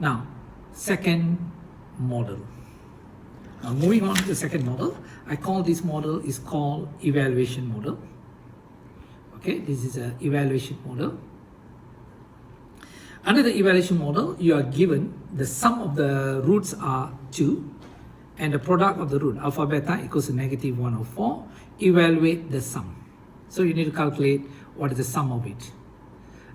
Now, second model. Now, moving on to the second model, I call this model is called evaluation model. Okay, this is an evaluation model. Under the evaluation model, you are given the sum of the roots are 2 and the product of the root alpha beta equals to negative 104. Evaluate the sum. So you need to calculate what is the sum of it.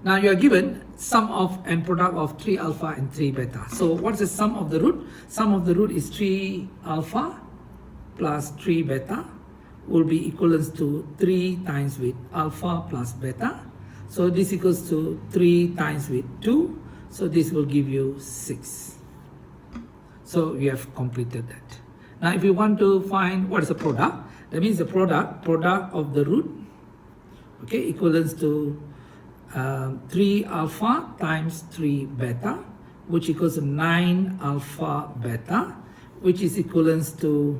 Now you are given sum of and product of 3 alpha and 3 beta. So what is the sum of the root? Sum of the root is 3 alpha plus 3 beta will be equivalent to 3 times with alpha plus beta. So this equals to 3 times with 2. So this will give you 6. So we have completed that. Now if you want to find what is the product, that means the product of the root, okay, equivalent to 3 alpha times 3 beta, which equals to 9 alpha beta, which is equivalent to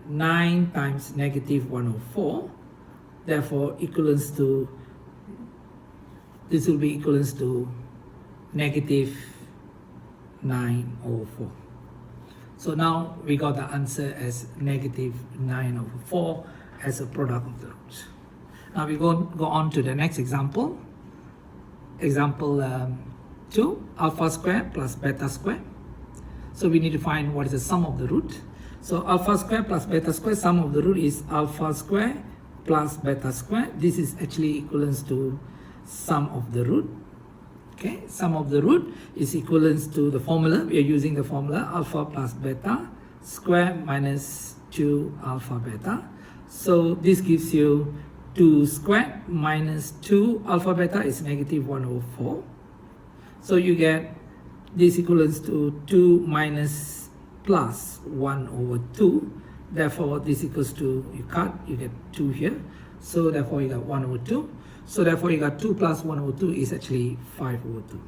9 times negative 104. Therefore, equivalent to, this will be equivalent to negative 904. So now we got the answer as negative 904 as a product of the roots. Now we go on to the next example. Example 2, alpha square plus beta square. So we need to find what is the sum of the root. So alpha square plus beta square, sum of the root is alpha square plus beta square. This is actually equivalent to sum of the root. Okay, sum of the root is equivalent to the formula. We are using the formula alpha plus beta square minus 2 alpha beta. So this gives you 2 squared minus 2 alpha beta is negative 104. So you get this equivalent to 2 minus plus 1 over 2. Therefore, this equals to, you cut, you get 2 here. So therefore, you got 1 over 2. So therefore, you got 2 plus 1 over 2 is actually 5 over 2.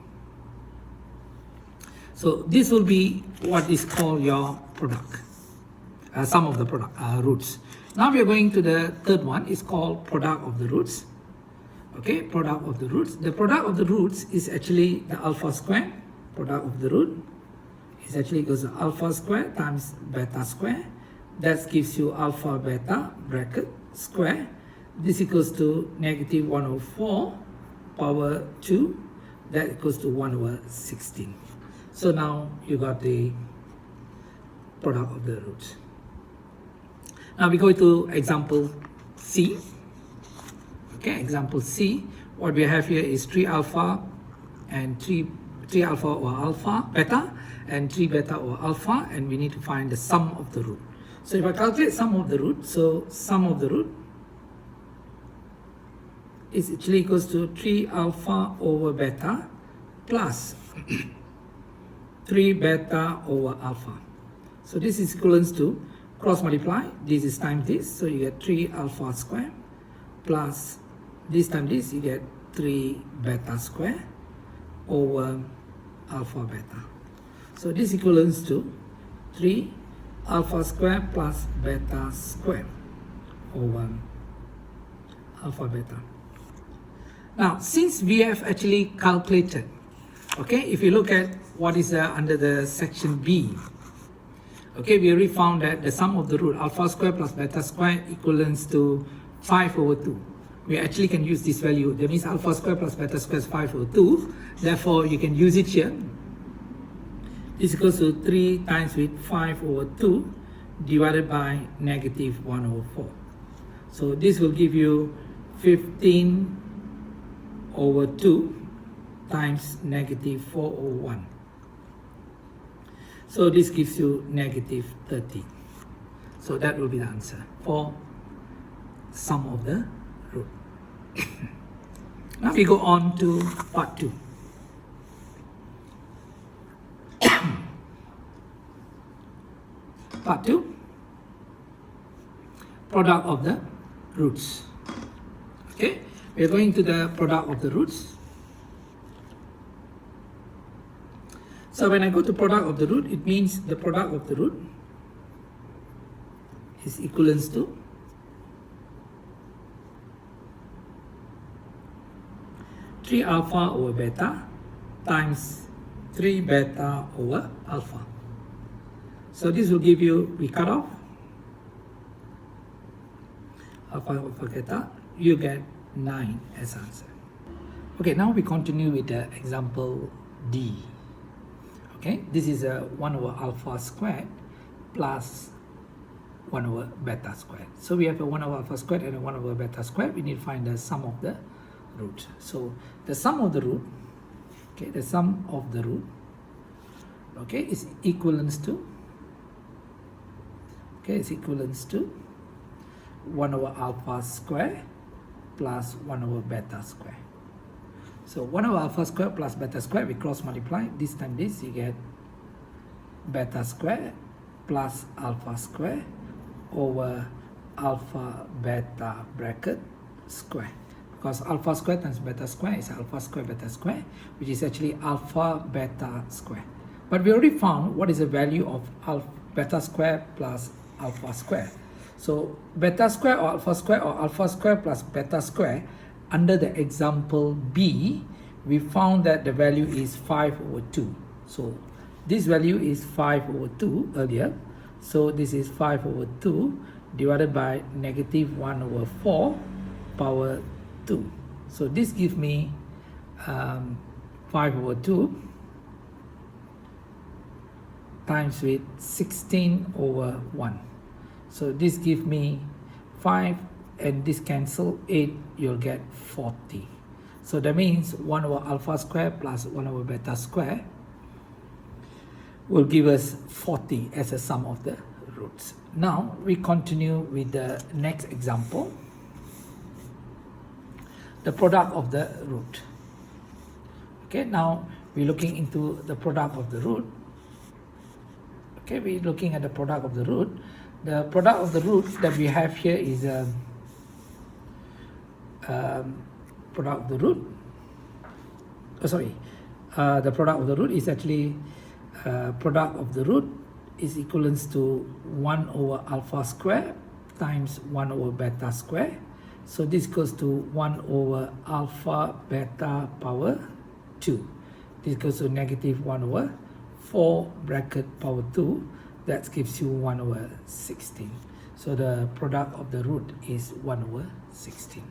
So this will be what is called your product, sum of the product roots. Now we are going to the third one. It's called product of the roots. Okay, product of the roots. The product of the roots is actually the alpha square. Product of the root is actually equals to alpha square times beta square. That gives you alpha beta bracket square. This equals to negative 104 power 2. That equals to 1 over 16. So now you got the product of the roots. Now we go to example C. Okay, example C. What we have here is 3 alpha and 3 alpha or alpha beta and 3 beta or alpha, and we need to find the sum of the root. So if I calculate sum of the root, so sum of the root is actually equals to 3 alpha over beta plus 3 beta over alpha. So this is equivalent to cross multiply, this is times this, so you get 3 alpha square plus this times this, you get 3 beta square over alpha beta. So this equivalent to 3 alpha square plus beta square over alpha beta. Now, since we have actually calculated, okay, if you look at what is under the section B, okay, we already found that the sum of the root alpha square plus beta square equivalents to 5 over 2. We actually can use this value. That means alpha square plus beta square is 5 over 2. Therefore, you can use it here. This equals to 3 times with 5 over 2 divided by negative 1 over 4. So this will give you 15 over 2 times negative 4 over 1. So this gives you negative 30. So that will be the answer for sum of the root. Now we go on to part 2. Part 2, product of the roots. Okay, we are going to the product of the roots. So when I go to product of the root, it means the product of the root is equivalent to three alpha over beta times 3 beta over alpha. So this will give you, we cut off alpha over theta, you get 9 as answer. Okay, now we continue with the example D. Okay, this is a 1 over alpha squared plus 1 over beta squared. So we have a 1 over alpha squared and a 1 over beta squared. We need to find the sum of the root. So the sum of the root, okay, the sum of the root, okay, is equivalent to, okay, is equivalent to 1 over alpha square plus 1 over beta square. So 1 over alpha square plus beta square, we cross multiply. This time this, you get beta square plus alpha square over alpha beta bracket square. Because alpha square times beta square is alpha square beta square, which is actually alpha beta square. But we already found what is the value of beta square plus alpha square. So beta square or alpha square plus beta square, under the example B, we found that the value is 5 over 2. So this value is 5 over 2 earlier. So this is 5 over 2 divided by negative 1 over 4 power 2. So this gives me 5 over 2 times with 16 over 1. So this gives me 5 and this cancel 8, you'll get 40. So that means 1 over alpha square plus 1 over beta square will give us 40 as a sum of the roots. Now we continue with the next example, the product of the root. Okay, now we're looking into the product of the root. Okay, we're looking at the product of the root. The product of the root that we have here is product of the root. The product of the root is actually product of the root is equivalent to 1 over alpha square times 1 over beta square. So this goes to 1 over alpha beta power 2. This goes to negative 1 over 4 bracket power 2. That gives you 1 over 16. So the product of the root is 1 over 16.